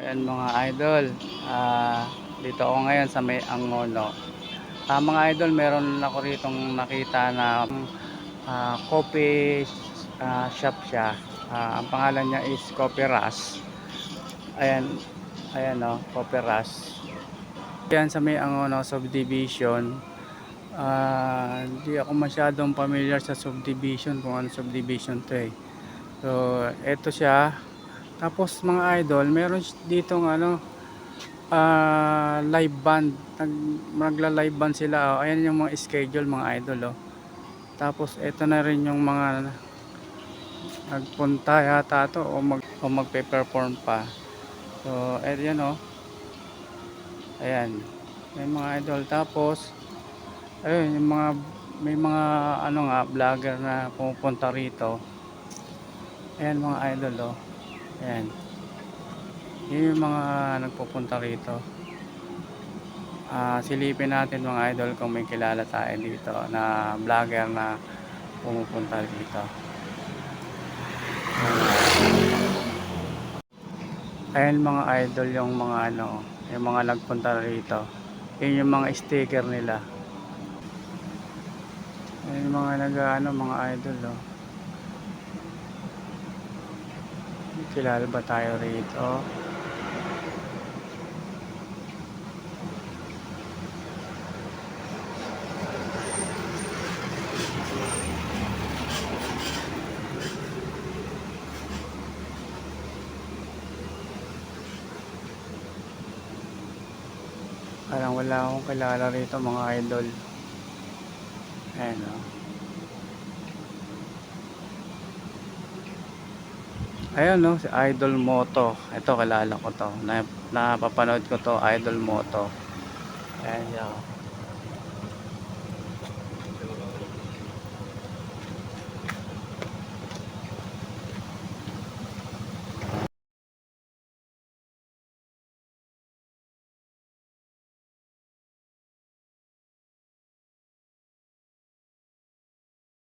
Ayan mga idol, dito ako ngayon sa may Angono. Mga idol, meron ako ritong nakita na coffee shop siya. Ang pangalan niya is Coffee Rush. Ayan, ayan o, Coffee Rush. Yan sa may Angono subdivision. Hindi ako masyadong familiar sa subdivision, kung ano subdivision to eh. So, eto siya. Tapos mga idol, meron ditong live band. Magla-live band sila. Oh. Ayan yung mga schedule mga idol. Oh. Tapos ito na rin yung mga nagpunta yata to o magpe-perform pa. So, ayan oh. Ayan. May mga idol. Tapos, ayun, yung mga may mga vlogger na pupunta rito. Ayan mga idol oh. Ayan. Yun yung mga nagpupunta rito. Silipin natin mga idol kung may kilala tayo dito na vlogger na pumupunta dito. Ayan mga idol yung mga yung mga nagpunta rito. Yun yung mga sticker nila. Ayan yung mga mga idol oh. Kilala ba tayo rito? Parang wala akong kilala rito mga idol. Ayan o. Ayan o, si Idol Moto. Ito kilala ko to. Napapanood ko to, Idol Moto. Ayan o.